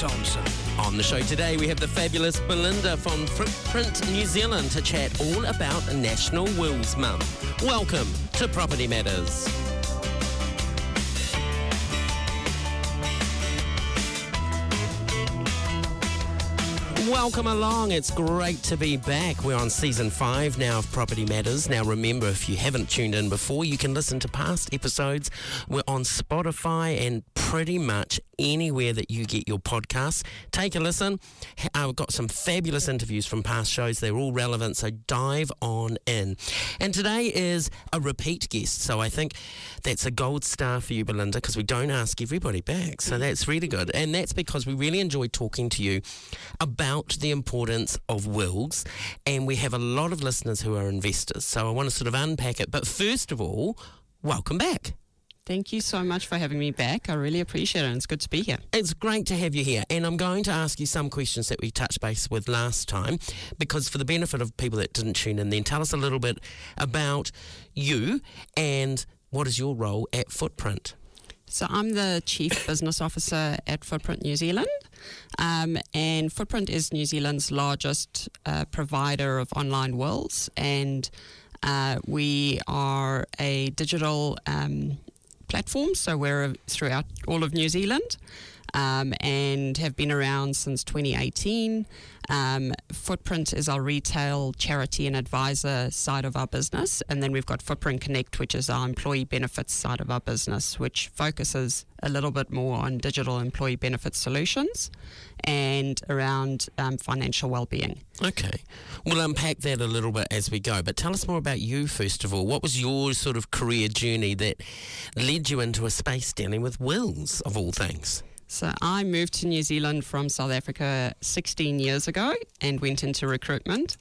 Thompson. On the show today, we have the fabulous Belinda from Footprint New Zealand to chat all about National Wills Month. Welcome to Property Matters. Welcome along. It's great to be back. We're on season 5 now of Property Matters. Now remember, if you haven't tuned in before, you can listen to past episodes. We're on Spotify and pretty much anywhere that you get your podcasts. Take a listen. I've got some fabulous interviews from past shows. They're all relevant, so dive on in. And today is a repeat guest, so I think that's a gold star for you, Belinda, because we don't ask everybody back, so that's really good. And that's because we really enjoyed talking to you about the importance of wills, and we have a lot of listeners who are investors, so I want to sort of unpack it. But first of all, welcome back. Thank you so much for having me back. I really appreciate it, and it's good to be here. It's great to have you here, and I'm going to ask you some questions that we touched base with last time, because for the benefit of people that didn't tune in then, tell us a little bit about you and what is your role at Footprint. So I'm the Chief Business Officer at Footprint New Zealand, and Footprint is New Zealand's largest provider of online wills, and we are a digital platform, so we're throughout all of New Zealand, and have been around since 2018. Footprint is our retail, charity and advisor side of our business, and then we've got Footprint Connect, which is our employee benefits side of our business, which focuses a little bit more on digital employee benefits solutions and around financial well-being. Okay, we'll unpack that a little bit as we go, but tell us more about you first of all. What was your sort of career journey that led you into a space dealing with wills, of all things? So I moved to New Zealand from South Africa 16 years ago and went into recruitment.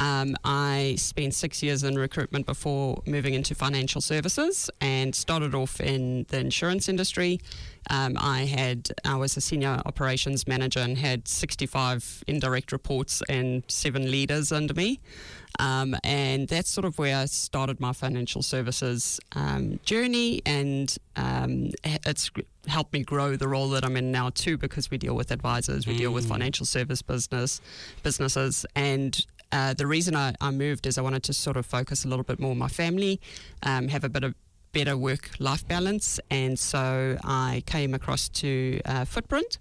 I spent 6 years in recruitment before moving into financial services and started off in the insurance industry. I was a senior operations manager and had 65 indirect reports and 7 leaders under me. And that's sort of where I started my financial services journey, and it's helped me grow the role that I'm in now too, because we deal with advisors, we deal with financial service businesses, and the reason I moved is I wanted to sort of focus a little bit more on my family, have a bit of better work-life balance, and so I came across to Footprint.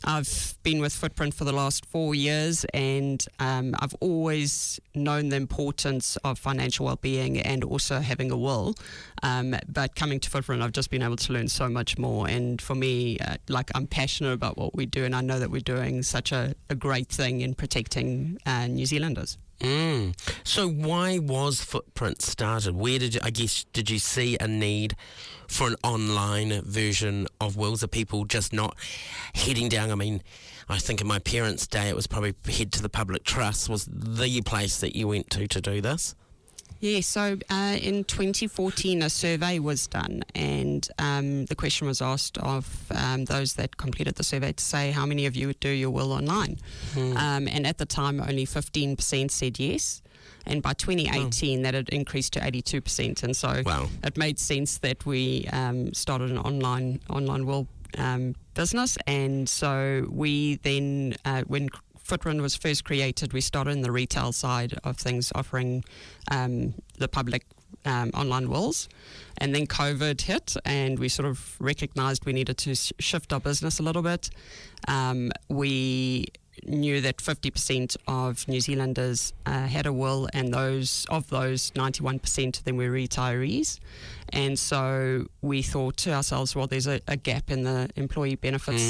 I've been with Footprint for the last 4 years, and I've always known the importance of financial well-being and also having a will. But coming to Footprint, I've just been able to learn so much more. And for me, I'm passionate about what we do, and I know that we're doing such a great thing in protecting New Zealanders. So why was Footprint started? Where did you see a need for an online version of wills? Are people just not heading down? I mean, I think in my parents' day it was probably head to the public trust was the place that you went to do this. Yeah, so in 2014 a survey was done, and the question was asked of those that completed the survey to say how many of you would do your will online. And at the time only 15% said yes, and by 2018 that had increased to 82%, and so it made sense that we started an online will business. And so we then, when Footprint was first created, we started in the retail side of things, offering the public online wills, and then COVID hit and we sort of recognised we needed to shift our business a little bit. We knew that 50% of New Zealanders had a will, and those 91% of them were retirees. And so we thought to ourselves, well, there's a gap in the employee benefits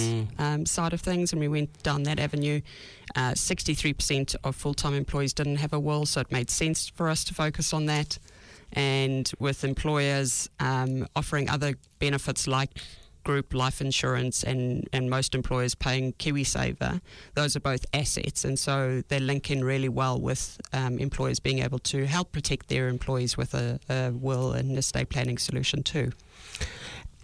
side of things, and we went down that avenue. 63% of full-time employees didn't have a will, so it made sense for us to focus on that. And with employers offering other benefits like group life insurance and most employers paying KiwiSaver, those are both assets, and so they link in really well with employers being able to help protect their employees with a will and estate planning solution too.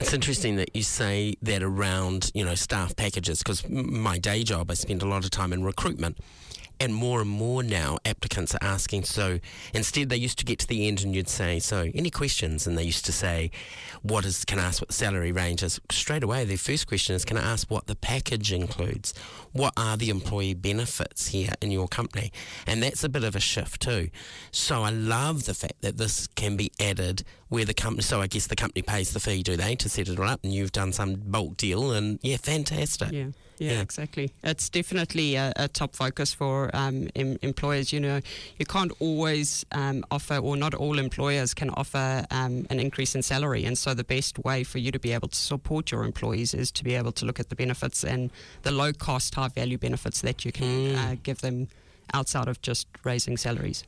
It's interesting that you say that around, staff packages, because my day job, I spend a lot of time in recruitment. And more now, applicants are asking, so instead they used to get to the end and you'd say, so any questions? And they used to say, can I ask what the salary range is? Straight away, their first question is, can I ask what the package includes? What are the employee benefits here in your company? And that's a bit of a shift too. So I love the fact that this can be added where the company, so I guess the company pays the fee, do they, to set it all up, and you've done some bulk deal, and fantastic. Yeah, exactly. It's definitely a top focus for employers. You can't always offer, or not all employers can offer an increase in salary. And so the best way for you to be able to support your employees is to be able to look at the benefits and the low-cost, high-value benefits that you can give them outside of just raising salaries.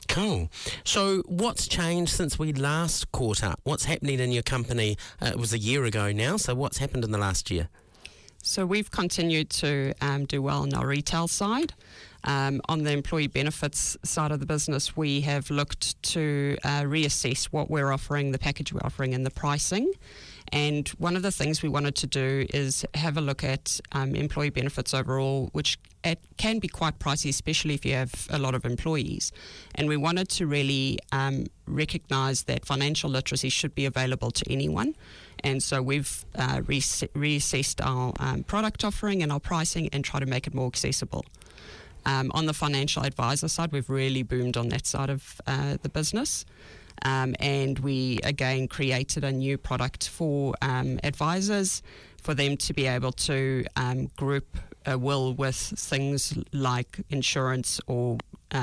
Cool. So what's changed since we last caught up? What's happening in your company? It was a year ago now, so what's happened in the last year? So we've continued to do well on our retail side. On the employee benefits side of the business, we have looked to reassess what we're offering, the package we're offering, and the pricing. And one of the things we wanted to do is have a look at employee benefits overall, which can be quite pricey, especially if you have a lot of employees. And we wanted to really recognise that financial literacy should be available to anyone. And so we've reassessed our product offering and our pricing and try to make it more accessible. On the financial advisor side, we've really boomed on that side of the business. And we, again, created a new product for advisors for them to be able to group a will with things like insurance or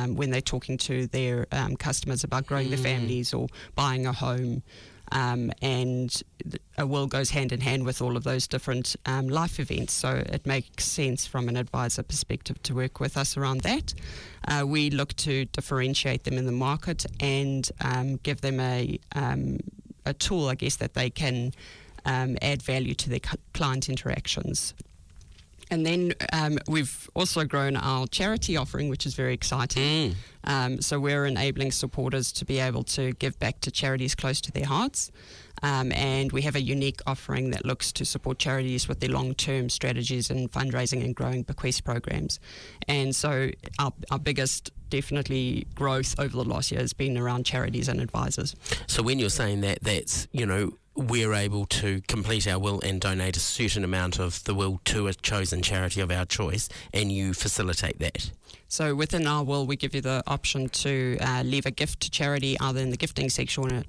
when they're talking to their customers about growing their families or buying a home. And a will goes hand in hand with all of those different life events. So it makes sense from an advisor perspective to work with us around that. We look to differentiate them in the market and give them a tool, I guess, that they can add value to their client interactions. And then we've also grown our charity offering, which is very exciting. So we're enabling supporters to be able to give back to charities close to their hearts. And we have a unique offering that looks to support charities with their long-term strategies in fundraising and growing bequest programs. And so our biggest definitely growth over the last year has been around charities and advisors. So when you're saying that, that's, we're able to complete our will and donate a certain amount of the will to a chosen charity of our choice, and you facilitate that. So within our will, we give you the option to leave a gift to charity, either in the gifting section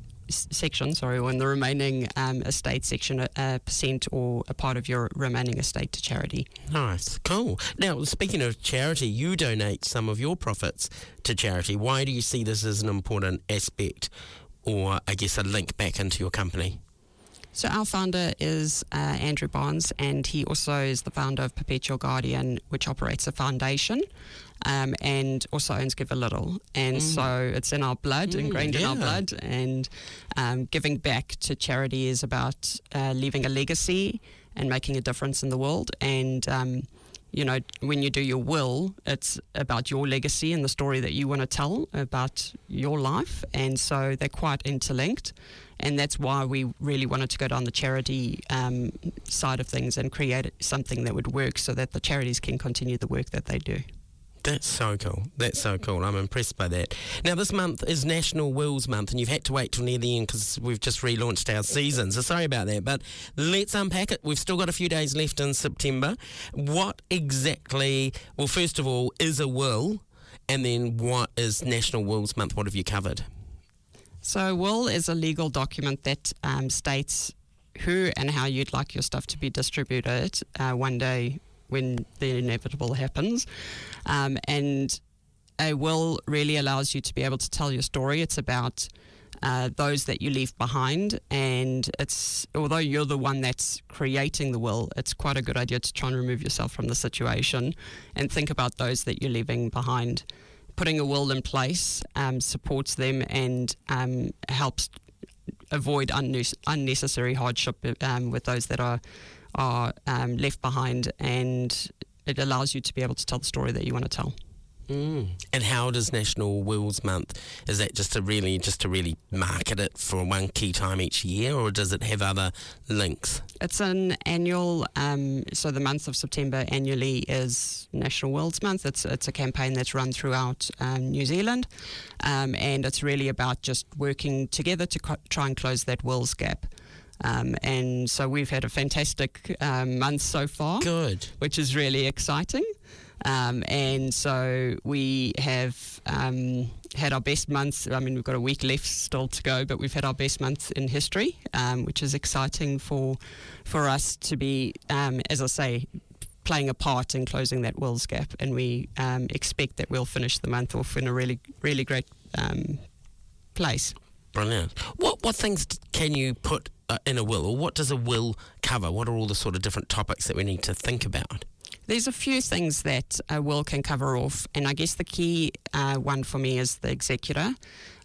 or in the remaining estate section, a percent or a part of your remaining estate to charity. Nice, cool. Now, speaking of charity, you donate some of your profits to charity. Why do you see this as an important aspect, or I guess a link back into your company? So our founder is Andrew Barnes, and he also is the founder of Perpetual Guardian, which operates a foundation, and also owns Give a Little. And so it's in our blood, ingrained in our blood, and giving back to charity is about leaving a legacy and making a difference in the world. And when you do your will, it's about your legacy and the story that you want to tell about your life. And so they're quite interlinked. And that's why we really wanted to go down the charity side of things and create something that would work so that the charities can continue the work that they do. That's so cool. That's so cool. I'm impressed by that. Now, this month is National Wills Month, and you've had to wait till near the end because we've just relaunched our season. So sorry about that, but let's unpack it. We've still got a few days left in September. What exactly, well, first of all, is a will? And then what is National Wills Month? What have you covered? So a will is a legal document that states who and how you'd like your stuff to be distributed one day when the inevitable happens. And a will really allows you to be able to tell your story. It's about those that you leave behind, and although you're the one that's creating the will, it's quite a good idea to try and remove yourself from the situation and think about those that you're leaving behind. Putting a will in place supports them and helps avoid unnecessary hardship with those that are left behind, and it allows you to be able to tell the story that you want to tell. And how does National Wills Month, is that just to really market it for one key time each year, or does it have other links? It's an annual, so the month of September annually is National Wills Month. It's a campaign that's run throughout New Zealand, and it's really about just working together to try and close that wills gap. And so we've had a fantastic month so far. Good. Which is really exciting. And so we have had our best month. I mean, we've got a week left still to go, but we've had our best month in history, which is exciting for us to be, as I say, playing a part in closing that wills gap. And we expect that we'll finish the month off in a really, really great place. Brilliant. What things can you put in a will, or what does a will cover? What are all the sort of different topics that we need to think about? There's a few things that a will can cover off, and I guess the key one for me is the executor.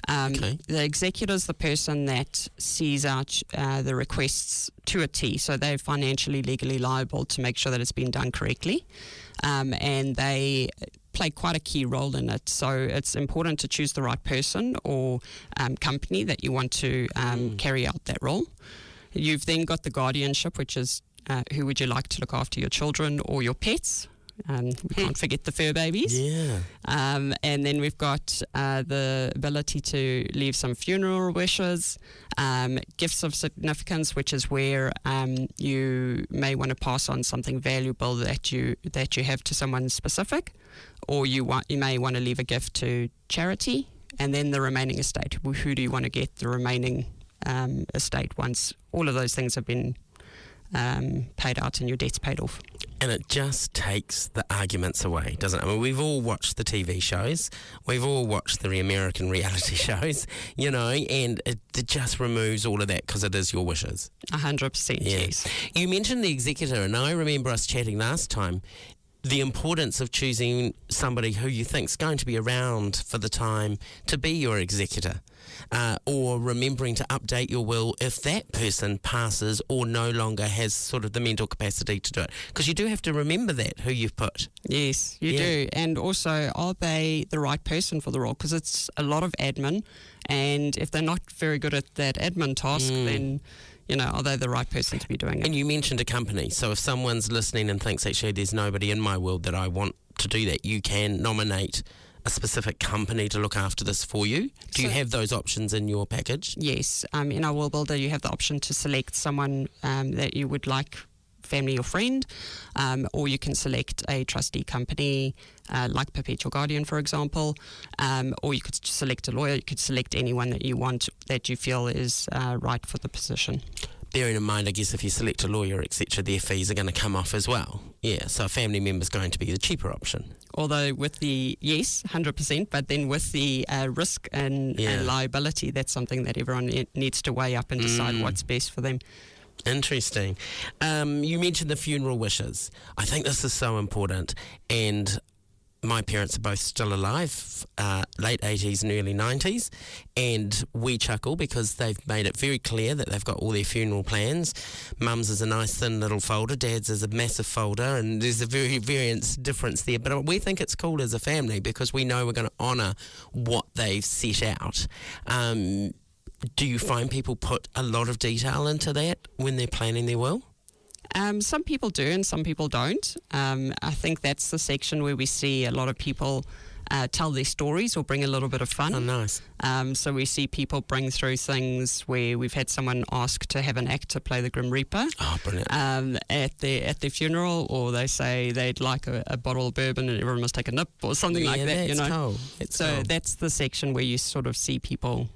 The executor is the person that sees out the requests to a T, so they're financially, legally liable to make sure that it's been done correctly, and they play quite a key role in it. So it's important to choose the right person or company that you want to carry out that role. You've then got the guardianship, which is who would you like to look after your children or your pets? We can't forget the fur babies. Yeah. And then we've got the ability to leave some funeral wishes, gifts of significance, which is where you may want to pass on something valuable that you have to someone specific, or you may want to leave a gift to charity. And then the remaining estate. Who do you want to get the remaining estate once all of those things have been paid out and your debt's paid off? And it just takes the arguments away, doesn't it? I mean, we've all watched the TV shows, we've all watched the American reality shows, and it just removes all of that because it is your wishes. 100%, yes. You mentioned the executor, and I remember us chatting last time, the importance of choosing somebody who you think's going to be around for the time to be your executor, or remembering to update your will if that person passes or no longer has sort of the mental capacity to do it. Because you do have to remember that, who you've put. Yes, you do. And also, are they the right person for the role? Because it's a lot of admin, and if they're not very good at that admin task, then are they the right person to be doing it? And you mentioned a company. So if someone's listening and thinks, actually, there's nobody in my will that I want to do that, you can nominate a specific company to look after this for you. Do you have those options in your package? Yes. In our Will Builder, you have the option to select someone that you would like, family or friend, or you can select a trustee company like Perpetual Guardian, for example, or you could select a lawyer. You could select anyone that you want that you feel is right for the position. Bearing in mind, I guess, if you select a lawyer, etc., their fees are going to come off as well. Yeah, so a family member's going to be the cheaper option. Although with the, yes, 100%, but then with the risk and liability, that's something that everyone needs to weigh up and decide what's best for them. Interesting. You mentioned the funeral wishes. I think this is so important, and my parents are both still alive, late 80s and early 90s, and we chuckle because they've made it very clear that they've got all their funeral plans. Mum's is a nice thin little folder, Dad's is a massive folder, and there's a very variance difference there. But we think it's cool as a family because we know we're going to honour what they've set out. Do you find people put a lot of detail into that when they're planning their will? Some people do and some people don't. I think that's the section where we see a lot of people tell their stories or bring a little bit of fun. Oh, nice. So we see people bring through things where we've had someone ask to have an actor play the Grim Reaper. Oh, brilliant. At their funeral, or they say they'd like a bottle of bourbon and everyone must take a nip or something like that. That's cool. That's the section where you sort of see people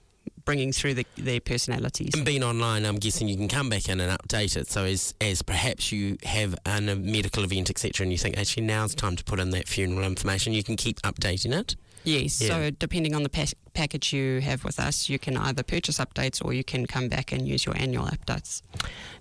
bringing through their personalities. And being online, I'm guessing you can come back in and update it. So as perhaps you have a medical event, etc., and you think, actually, now's time to put in that funeral information, you can keep updating it. Yes, so depending on the package you have with us, you can either purchase updates or you can come back and use your annual updates.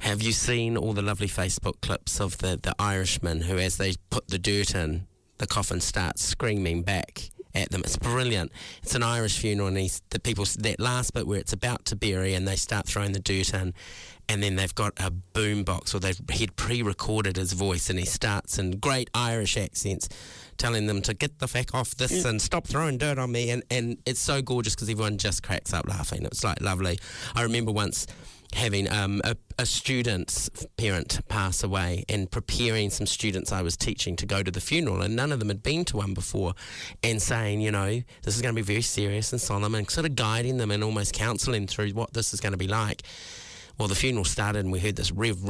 Have you seen all the lovely Facebook clips of the Irishman who, as they put the dirt in, the coffin starts screaming back at them. It's brilliant. It's an Irish funeral, and that last bit where it's about to bury and they start throwing the dirt in, and then they've got a boom box, or he'd pre-recorded his voice, and he starts in great Irish accents telling them to get the feck off this and stop throwing dirt on me, and it's so gorgeous because everyone just cracks up laughing. It's like lovely. I remember once having a student's parent pass away and preparing some students I was teaching to go to the funeral, and none of them had been to one before, and saying, this is going to be very serious and solemn, and sort of guiding them and almost counselling through what this is going to be like. Well, the funeral started and we heard this rev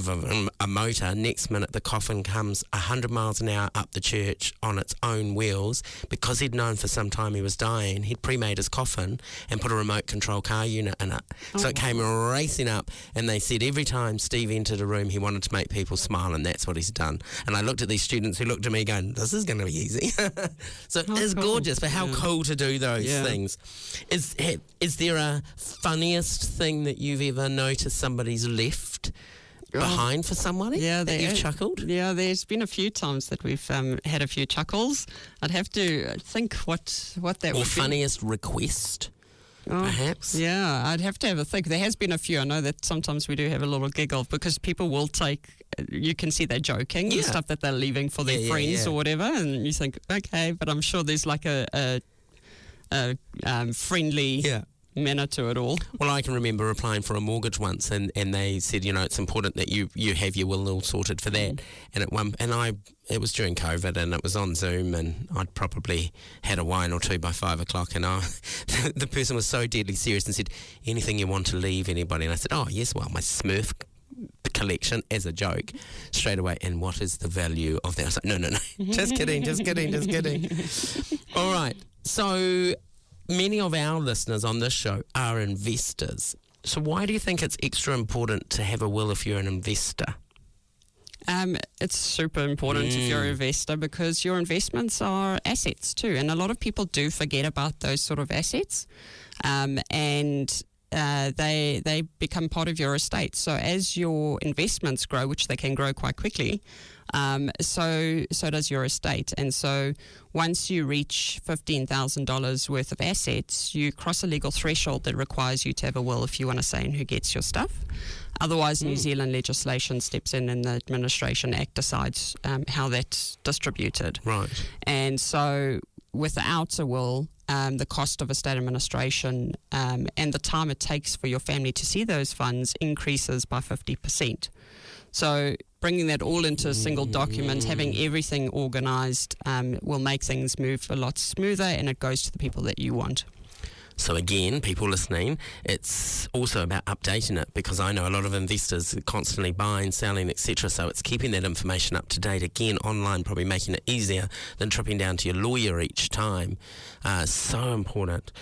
of a motor. Next minute, the coffin comes 100 miles an hour up the church on its own wheels. Because he'd known for some time he was dying, he'd pre-made his coffin and put a remote control car unit in it. So it came racing up, and they said every time Steve entered a room, he wanted to make people smile, and that's what he's done. And I looked at these students who looked at me going, this is going to be easy. So it's gorgeous, but how cool to do those things. Is there a funniest thing that you've ever noticed somebody's left behind for somebody that you've chuckled? Yeah, there's been a few times that we've had a few chuckles. I'd have to think what that or would funniest request, perhaps. Yeah, I'd have to have a think. There has been a few. I know that sometimes we do have a little giggle because people will take. You can see they're joking, the stuff that they're leaving for their friends or whatever, and you think, okay, but I'm sure there's like a friendly manner to it all. Well, I can remember applying for a mortgage once, and they said, it's important that you have your will all sorted for that. And it was during COVID, and it was on Zoom, and I'd probably had a wine or two by 5 o'clock, and the person was so deadly serious and said, anything you want to leave anybody? And I said, oh yes, well, my Smurf collection, as a joke, straight away. And what is the value of that? I was like, no, just kidding. All right, so many of our listeners on this show are investors. So why do you think it's extra important to have a will if you're an investor? It's super important if you're an investor, because your investments are assets too, and a lot of people do forget about those sort of assets, and they become part of your estate. So as your investments grow, which they can grow quite quickly, so does your estate. And so once you reach $15,000 worth of assets, you cross a legal threshold that requires you to have a will if you want to say who gets your stuff. Otherwise, New Zealand legislation steps in, and the Administration Act decides how that's distributed. Right. And so without a will, the cost of estate administration and the time it takes for your family to see those funds increases by 50%. So bringing that all into a single document, having everything organised, will make things move a lot smoother, and it goes to the people that you want. So again, people listening, it's also about updating it, because I know a lot of investors are constantly buying, selling, etc. So it's keeping that information up to date. Again, online, probably making it easier than tripping down to your lawyer each time. So important.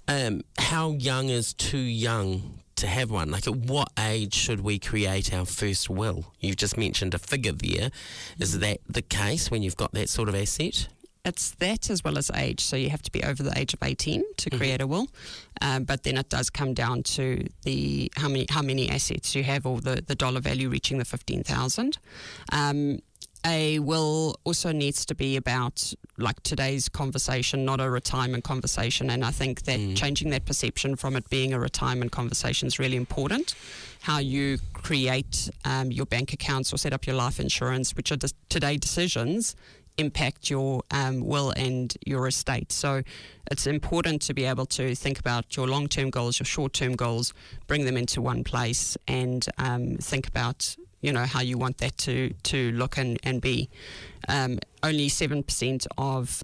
How young is too young to have one? Like, at what age should we create our first will? You've just mentioned a figure there. Is that the case when you've got that sort of asset? It's that as well as age. So you have to be over the age of 18 to create a will. But then it does come down to the how many assets you have, or the dollar value reaching the 15,000. A will also needs to be about, like today's conversation, not a retirement conversation. And I think that changing that perception from it being a retirement conversation is really important. How you create your bank accounts or set up your life insurance, which are today decisions, impact your will and your estate. So it's important to be able to think about your long-term goals, your short-term goals, bring them into one place, and think about how you want that to look and be. Only 7% of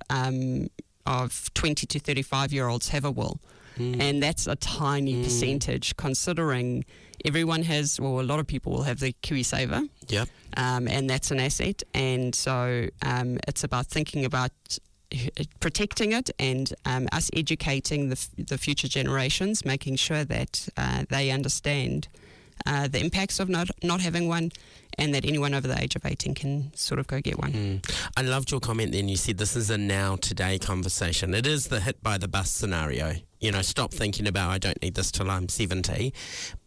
20 to 35-year-olds have a will. And that's a tiny percentage, considering everyone has, well, a lot of people will have the KiwiSaver. Yep. And that's an asset. And so it's about thinking about protecting it, and us educating the future generations, making sure that they understand the impacts of not having one, and that anyone over the age of 18 can sort of go get one. I loved your comment then. You said this is a now-today conversation. It is the hit by the bus scenario. Stop thinking about, I don't need this till I'm 70.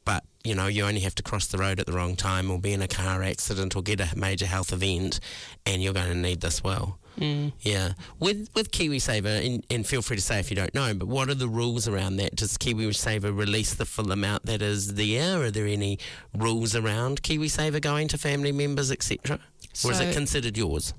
But, you only have to cross the road at the wrong time, or be in a car accident, or get a major health event, and you're going to need this well. Yeah. With KiwiSaver, and feel free to say if you don't know, but what are the rules around that? Does KiwiSaver release the full amount that is there? Are there any rules around KiwiSaver going to family members, etc.? Or is it considered yours?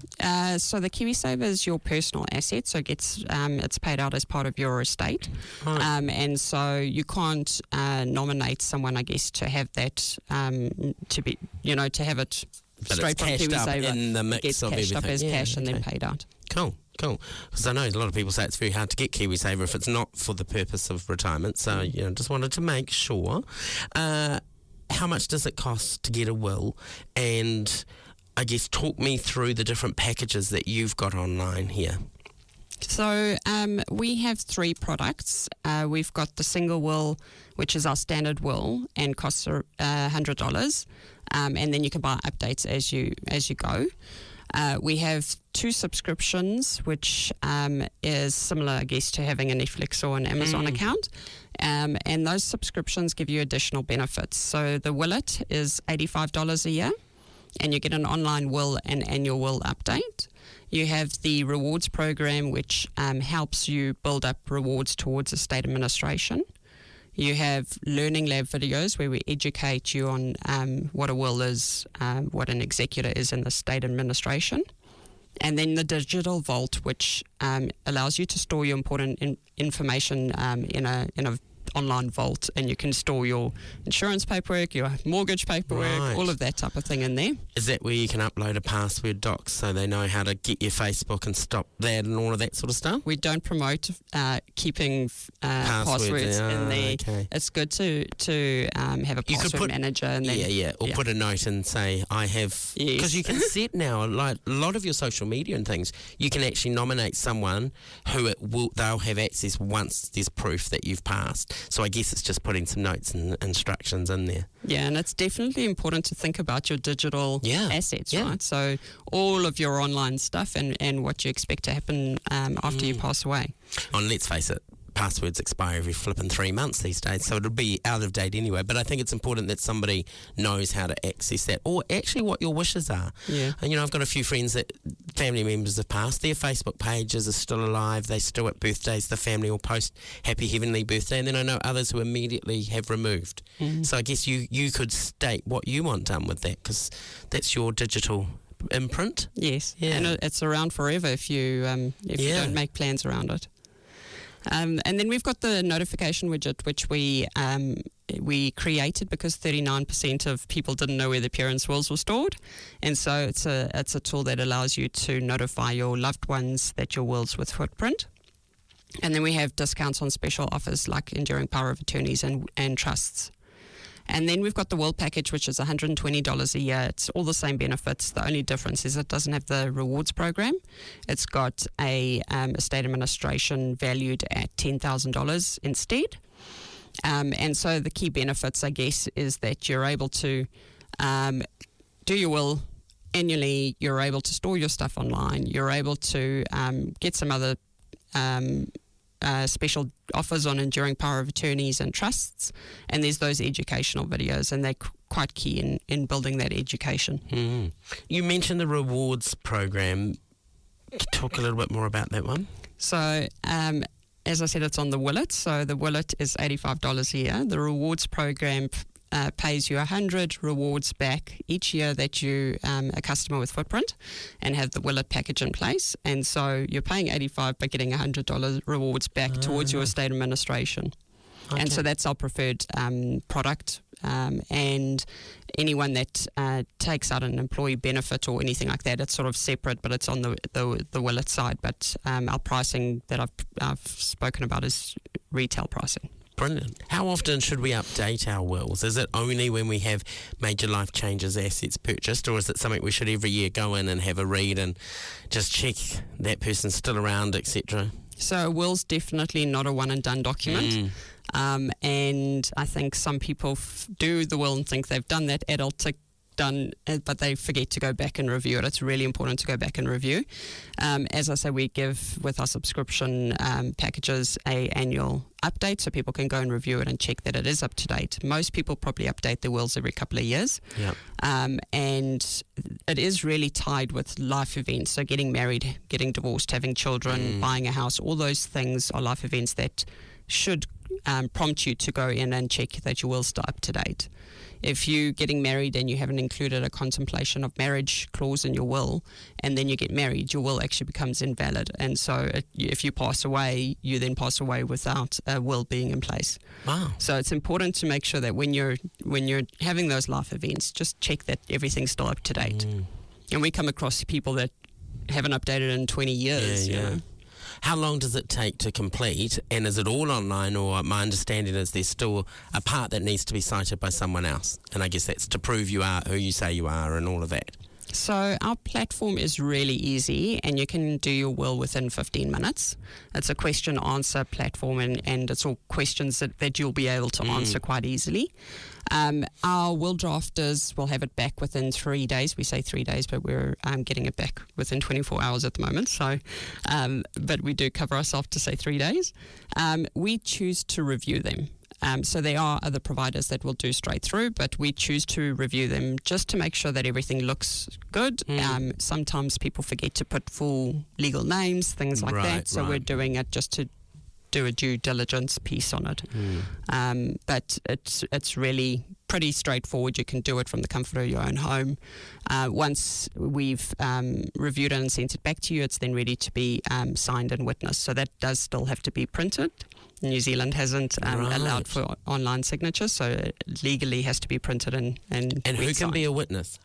So the KiwiSaver is your personal asset, so it's paid out as part of your estate. Right. And so you can't nominate someone, I guess, to have that, to have it But straight it's from cashed up KiwiSaver. in the mix It gets of cashed up everything. as cash and then okay. paid out. Cool. Because I know a lot of people say it's very hard to get KiwiSaver if it's not for the purpose of retirement. So, just wanted to make sure. How much does it cost to get a will? And I guess talk me through the different packages that you've got online here. So we have 3 products. We've got the single will, which is our standard will and costs $100. And then you can buy updates as you go. We have 2 subscriptions, which is similar, I guess, to having a Netflix or an Amazon account. And those subscriptions give you additional benefits. So the Willet is $85 a year, and you get an online will and annual will update. You have the rewards program, which helps you build up rewards towards estate administration. You have Learning Lab videos where we educate you on what a will is, what an executor is in the estate administration. And then the Digital Vault, which allows you to store your important information in a online vault, and you can store your insurance paperwork, your mortgage paperwork, all of that type of thing in there. Is that where you can upload a password doc so they know how to get your Facebook and stop that and all of that sort of stuff? We don't promote keeping passwords in there. Okay. It's good to have a password manager. And then, or put a note and say, I have... Because you can set now, like a lot of your social media and things, you can actually nominate someone who they'll have access once there's proof that you've passed. So I guess it's just putting some notes and instructions in there. Yeah, and it's definitely important to think about your digital assets, right? So all of your online stuff and what you expect to happen after you pass away. And let's face it, passwords expire every flipping 3 months these days, so it'll be out of date anyway. But I think it's important that somebody knows how to access that, or actually what your wishes are. Yeah. And I've got a few friends that family members have passed. Their Facebook pages are still alive. They still at birthdays, the family will post happy heavenly birthday, and then I know others who immediately have removed. So I guess you could state what you want done with that, because that's your digital imprint. Yes, and it's around forever if you don't make plans around it. And then we've got the notification widget, which we created because 39% of people didn't know where their parents' wills were stored, and so it's a tool that allows you to notify your loved ones that your will's with Footprint. And then we have discounts on special offers like enduring power of attorneys and trusts. And then we've got the will package, which is $120 a year. It's all the same benefits. The only difference is it doesn't have the rewards program. It's got a estate administration valued at $10,000 instead. And so the key benefits, I guess, is that you're able to do your will annually. You're able to store your stuff online. You're able to get some other special offers on enduring power of attorneys and trusts, and there's those educational videos, and they're quite key in building that education. You mentioned the rewards program. Talk a little bit more about that one. So as I said, it's on the Willet. So the Willet is $85 a year. The rewards program pays you 100 rewards back each year that you a customer with Footprint and have the Willet package in place. And so you're paying $85 but getting $100 rewards back towards your estate administration. Okay. And so that's our preferred product. And anyone that takes out an employee benefit or anything like that, it's sort of separate, but it's on the Willet side. But our pricing that I've spoken about is retail pricing. Brilliant. How often should we update our wills? Is it only when we have major life changes, assets purchased, or is it something we should every year go in and have a read and just check that person's still around, etc.? So a will's definitely not a one and done document. And I think some people do the will and think they've done that adult tick done, but they forget to go back and review it. It's really important to go back and review. As I say, we give with our subscription packages a annual update, so people can go and review it and check that it is up to date. Most people probably update their wills every couple of years. Yep. And it is really tied with life events. So getting married, getting divorced, having children, buying a house, all those things are life events that should prompt you to go in and check that your will's still up to date. If you're getting married and you haven't included a contemplation of marriage clause in your will, and then you get married, your will actually becomes invalid. And so if you pass away, you then pass away without a will being in place. Wow. So it's important to make sure that when you're having those life events, just check that everything's still up to date. And we come across people that haven't updated in 20 years. Yeah. You know? How long does it take to complete, and is it all online, or my understanding is there's still a part that needs to be cited by someone else, and I guess that's to prove you are who you say you are and all of that? So our platform is really easy, and you can do your will within 15 minutes. It's a question-answer platform, and it's all questions that you'll be able to answer quite easily. Our will drafters will have it back within 3 days. We say 3 days, but we're getting it back within 24 hours at the moment. So, but we do cover ourselves to say 3 days. We choose to review them. So there are other providers that will do straight through, but we choose to review them just to make sure that everything looks good. Sometimes people forget to put full legal names, things like that. So we're doing it just to do a due diligence piece on it. But it's really pretty straightforward. You can do it from the comfort of your own home. Once we've reviewed it and sent it back to you, it's then ready to be signed and witnessed. So that does still have to be printed. New Zealand hasn't allowed for online signatures, so it legally has to be printed and who can be a witness?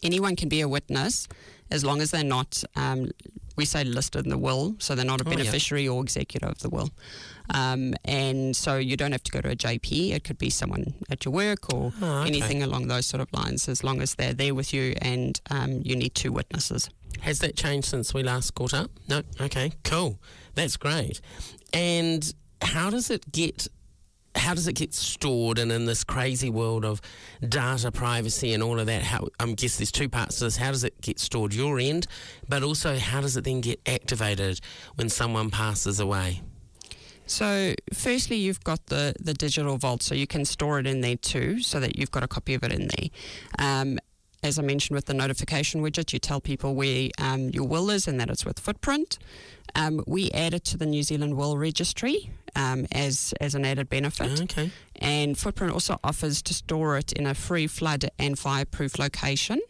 Anyone can be a witness as long as they're not, we say listed in the will, so they're not a beneficiary or executor of the will. And so you don't have to go to a JP. It could be someone at your work or anything along those sort of lines, as long as they're there with you and you need 2 witnesses. Has that changed since we last caught up? No? Okay, cool. That's great. And how does it get stored, and in this crazy world of data privacy and all of that, I guess there's 2 parts to this. How does it get stored your end, but also how does it then get activated when someone passes away? So firstly, you've got the digital vault, so you can store it in there too, so that you've got a copy of it in there. As I mentioned with the notification widget, you tell people where your will is and that it's with Footprint. We add it to the New Zealand Will Registry as an added benefit. Okay. And Footprint also offers to store it in a free flood and fireproof location.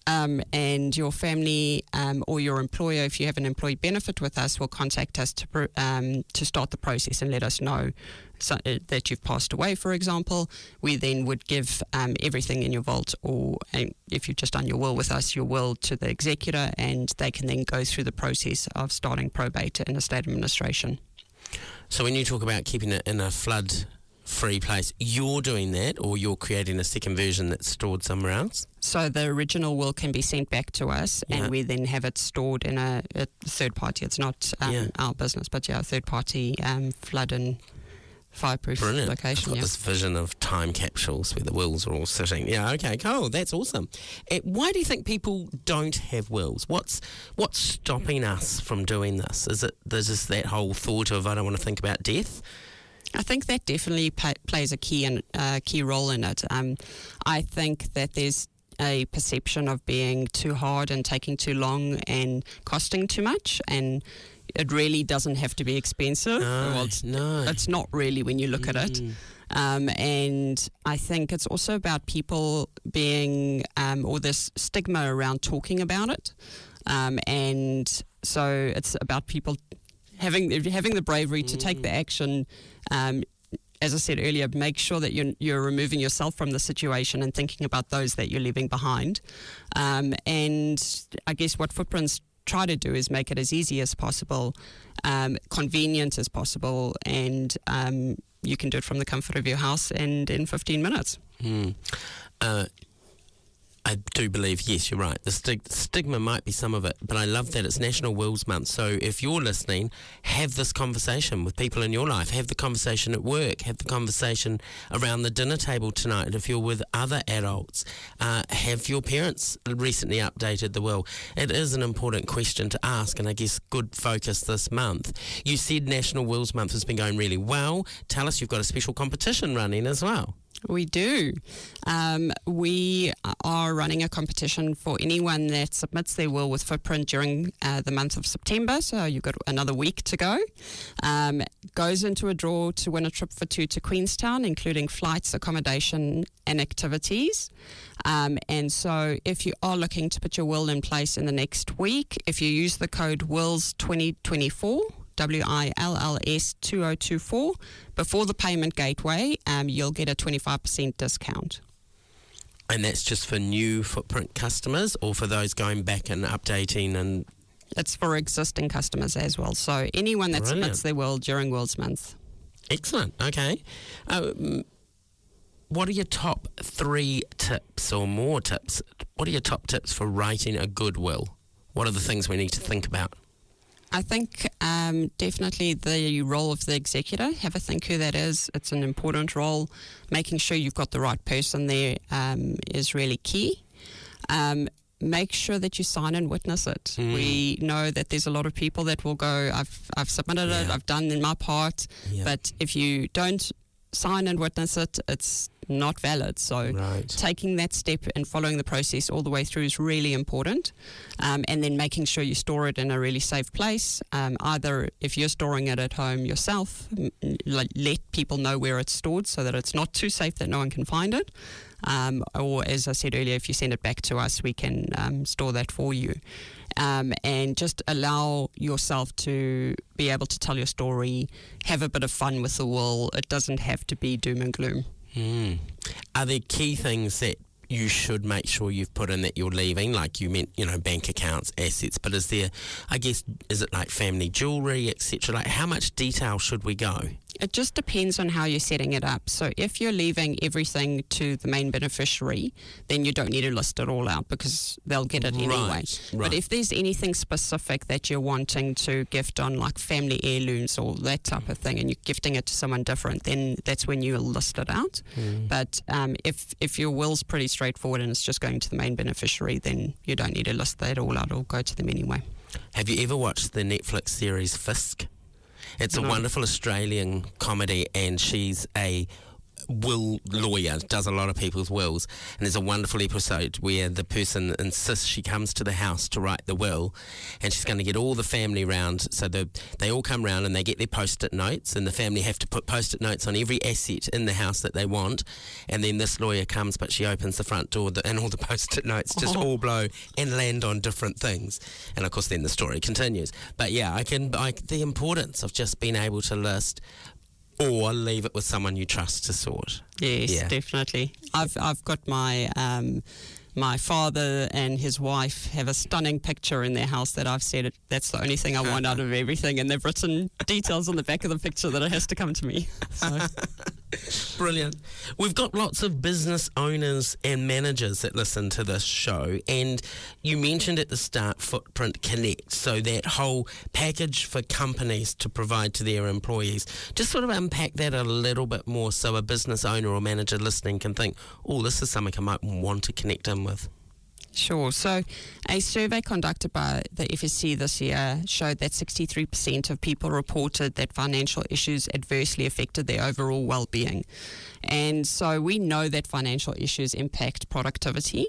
And your family or your employer, if you have an employee benefit with us, will contact us to start the process and let us know that you've passed away, for example. We then would give everything in your vault, or if you've just done your will with us, your will to the executor, and they can then go through the process of starting probate and estate administration. So when you talk about keeping it in a flood-free place, you're doing that, or you're creating a second version that's stored somewhere else? So the original will can be sent back to us, and we then have it stored in a third party. It's not our business, but a third party flood and fireproof location. I've got this vision of time capsules where the wills are all sitting. Yeah, okay, cool. That's awesome. Why do you think people don't have wills? What's stopping us from doing this? Is it there's just that whole thought of I don't want to think about death? I think that definitely plays a key role in it. I think that there's a perception of being too hard and taking too long and costing too much, and it really doesn't have to be expensive. It's not really when you look at it. And I think it's also about people being, or this stigma around talking about it. And so it's about people having the bravery to take the action. As I said earlier, make sure that you're removing yourself from the situation and thinking about those that you're leaving behind. And I guess what Footprints try to do is make it as easy as possible, convenient as possible, and you can do it from the comfort of your house and in 15 minutes. I do believe, yes, you're right. The stigma might be some of it, but I love that it's National Wills Month. So if you're listening, have this conversation with people in your life. Have the conversation at work. Have the conversation around the dinner table tonight. If you're with other adults, have your parents recently updated the will? It is an important question to ask, and I guess good focus this month. You said National Wills Month has been going really well. Tell us you've got a special competition running as well. We do. We are running a competition for anyone that submits their will with Footprint during the month of September, so you've got another week to go. Goes into a draw to win a trip for two to Queenstown, including flights, accommodation and activities. And so if you are looking to put your will in place in the next week, if you use the code WILLS2024, WILLS 2024 before the payment gateway, you'll get a 25% discount. And that's just for new Footprint customers or for those going back and updating? And it's for existing customers as well. So anyone that submits their will during Wills Month. Excellent. Okay. What are your top 3 tips or more tips? What are your top tips for writing a good will? What are the things we need to think about? I think definitely the role of the executor. Have a think who that is. It's an important role. Making sure you've got the right person there is really key. Make sure that you sign and witness it. We know that there's a lot of people that will go, I've submitted it, I've done in my part, but if you don't sign and witness it, it's not valid. So taking that step and following the process all the way through is really important. And then making sure you store it in a really safe place. Either if you're storing it at home yourself, let people know where it's stored so that it's not too safe that no one can find it. Or as I said earlier, if you send it back to us, we can store that for you. And just allow yourself to be able to tell your story, have a bit of fun with the will. It doesn't have to be doom and gloom. Are there key things that you should make sure you've put in that you're leaving? Like you meant, bank accounts, assets, but is there, I guess, is it like family jewellery, etc.? Like how much detail should we go? It just depends on how you're setting it up. So if you're leaving everything to the main beneficiary, then you don't need to list it all out because they'll get it anyway. Right. But if there's anything specific that you're wanting to gift on, like family heirlooms or that type of thing, and you're gifting it to someone different, then that's when you'll list it out. But if your will's pretty straightforward and it's just going to the main beneficiary, then you don't need to list that all out. It'll go to them anyway. Have you ever watched the Netflix series Fisk? It's a wonderful Australian comedy, and she's a will lawyer, does a lot of people's wills, and there's a wonderful episode where the person insists she comes to the house to write the will, and she's going to get all the family round, so they all come round and they get their post-it notes, and the family have to put post-it notes on every asset in the house that they want, and then this lawyer comes, but she opens the front door and all the post-it notes just all blow and land on different things, and of course then the story continues. But yeah, the importance of just being able to list or leave it with someone you trust to sort. Yes, definitely. I've got my my father and his wife have a stunning picture in their house that I've said that's the only thing I want out of everything, and they've written details on the back of the picture that it has to come to me. So. Brilliant. We've got lots of business owners and managers that listen to this show, and you mentioned at the start Footprint Connect, so that whole package for companies to provide to their employees. Just sort of unpack that a little bit more so a business owner or manager listening can think, oh, this is something I might want to connect in with. Sure. So a survey conducted by the FSC this year showed that 63% of people reported that financial issues adversely affected their overall well-being. And so we know that financial issues impact productivity,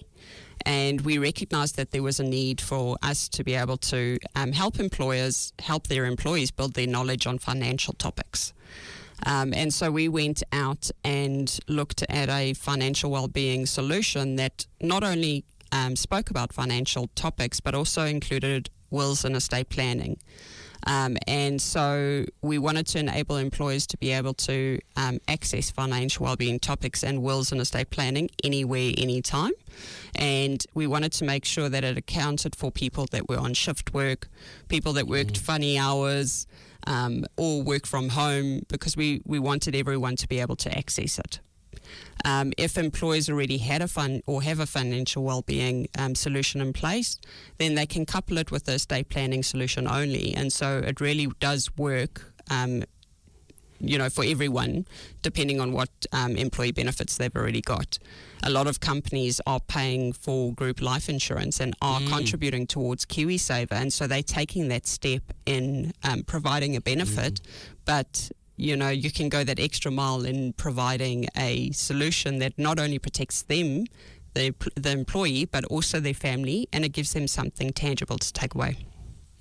and we recognise that there was a need for us to be able to help employers help their employees build their knowledge on financial topics. And so we went out and looked at a financial well-being solution that not only spoke about financial topics, but also included wills and estate planning. And so we wanted to enable employers to be able to access financial wellbeing topics and wills and estate planning anywhere, anytime. And we wanted to make sure that it accounted for people that were on shift work, people that worked funny hours, or work from home, because we wanted everyone to be able to access it. If employers already had have a financial wellbeing solution in place, then they can couple it with the estate planning solution only. And so it really does work for everyone, depending on what employee benefits they've already got. A lot of companies are paying for group life insurance and are contributing towards KiwiSaver, and so they're taking that step in providing a benefit, but you can go that extra mile in providing a solution that not only protects them, the employee, but also their family, and it gives them something tangible to take away.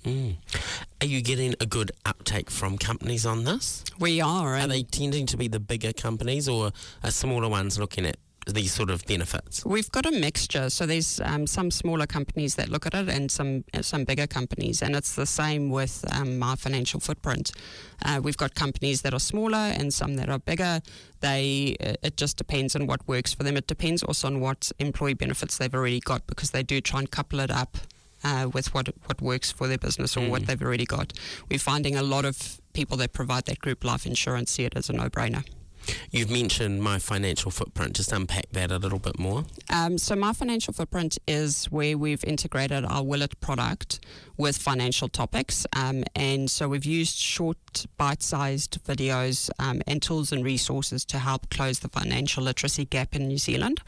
Are you getting a good uptake from companies on this? We are. Are they tending to be the bigger companies, or are smaller ones looking at these sort of benefits? We've got a mixture. So there's some smaller companies that look at it and some bigger companies. And it's the same with My Financial Footprint. We've got companies that are smaller and some that are bigger. It just depends on what works for them. It depends also on what employee benefits they've already got, because they do try and couple it up with what works for their business or what they've already got. We're finding a lot of people that provide that group life insurance see it as a no-brainer. You've mentioned My Financial Footprint. Just unpack that a little bit more. So My Financial Footprint is where we've integrated our Willet product with financial topics. And so we've used short, bite-sized videos and tools and resources to help close the financial literacy gap in New Zealand.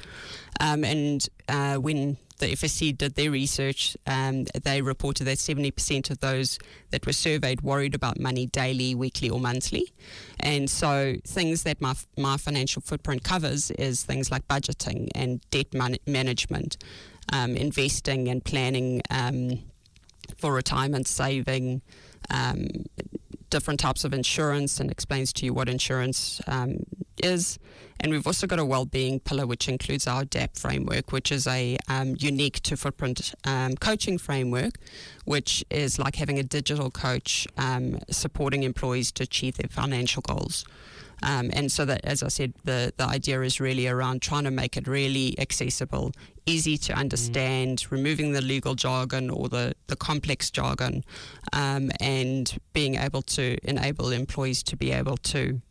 When the FSC did their research, they reported that 70% of those that were surveyed worried about money daily, weekly or monthly. And so things that my Financial Footprint covers is things like budgeting and debt management, investing and planning for retirement, saving, different types of insurance, and explains to you what insurance is. And we've also got a wellbeing pillar, which includes our ADAPT framework, which is a unique to Footprint coaching framework, which is like having a digital coach supporting employees to achieve their financial goals. And so that, as I said, the idea is really around trying to make it really accessible, easy to understand, removing the legal jargon or the complex jargon, and being able to enable employees to be able to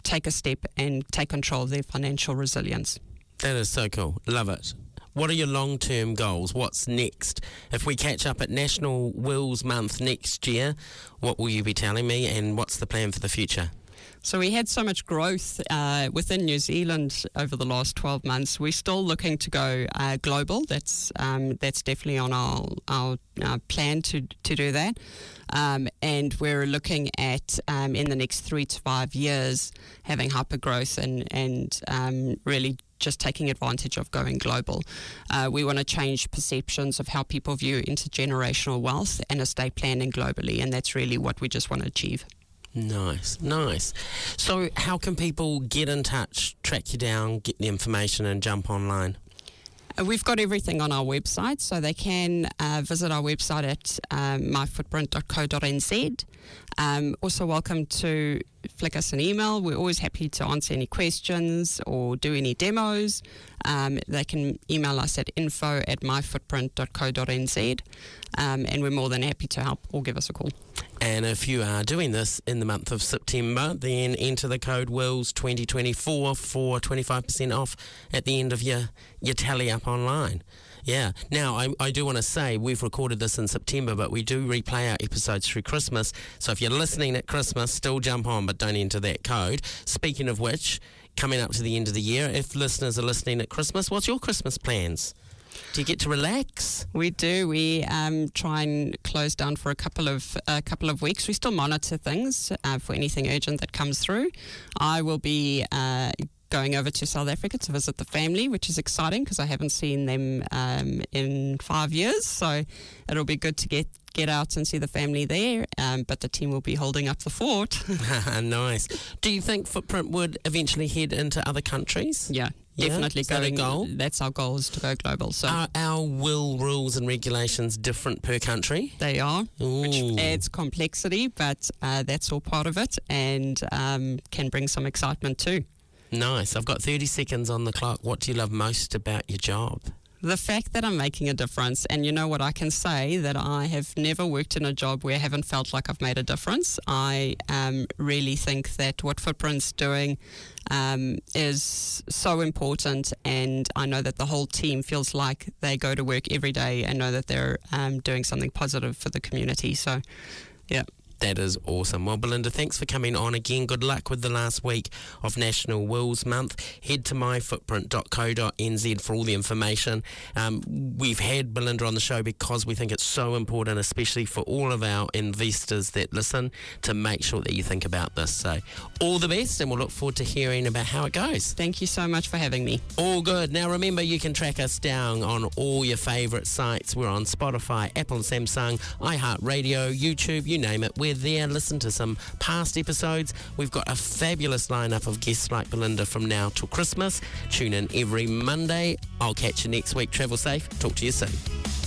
take a step and take control of their financial resilience. That is so cool. Love it. What are your long-term goals? What's next? If we catch up at National Wills Month next year, what will you be telling me, and what's the plan for the future? So we had so much growth within New Zealand over the last 12 months. We're still looking to go global. That's definitely on our plan to do that. And we're looking at in the next 3 to 5 years having hyper growth and really just taking advantage of going global. We want to change perceptions of how people view intergenerational wealth and estate planning globally, and that's really what we just want to achieve. Nice. So how can people get in touch, track you down, get the information and jump online? We've got everything on our website, so they can visit our website at myfootprint.co.nz. Also welcome to flick us an email. We're always happy to answer any questions or do any demos. They can email us at info@myfootprint.co.nz, and we're more than happy to help, or give us a call. And if you are doing this in the month of September, then enter the code WILLS2024 for 25% off at the end of your tally up online. Yeah. Now, I do want to say we've recorded this in September, but we do replay our episodes through Christmas. So if you're listening at Christmas, still jump on, but don't enter that code. Speaking of which, coming up to the end of the year, if listeners are listening at Christmas, what's your Christmas plans? Do you get to relax? We do. We try and close down for a couple of weeks. We still monitor things for anything urgent that comes through. I will be going over to South Africa to visit the family, which is exciting because I haven't seen them in 5 years. So it'll be good to get out and see the family there. But the team will be holding up the fort. Nice. Do you think Footprint would eventually head into other countries? Yeah. Definitely is that a goal? That's our goal, is to go global. So are our will rules and regulations different per country? They are, Ooh. Which adds complexity, but that's all part of it, and can bring some excitement too. Nice. I've got 30 seconds on the clock. What do you love most about your job? The fact that I'm making a difference, and you know what, I can say that I have never worked in a job where I haven't felt like I've made a difference. I really think that what Footprint's doing is so important, and I know that the whole team feels like they go to work every day and know that they're doing something positive for the community. So, yeah. That is awesome. Well, Belinda, thanks for coming on again. Good luck with the last week of National Wills Month. Head to myfootprint.co.nz for all the information. We've had Belinda on the show because we think it's so important, especially for all of our investors that listen, to make sure that you think about this. So all the best, and we'll look forward to hearing about how it goes. Thank you so much for having me. All good. Now, remember, you can track us down on all your favourite sites. We're on Spotify, Apple and Samsung, iHeartRadio, YouTube, you name it. We're there. Listen to some past episodes. We've got a fabulous lineup of guests like Belinda from now till Christmas. Tune in every Monday. I'll catch you next week. Travel safe. Talk to you soon.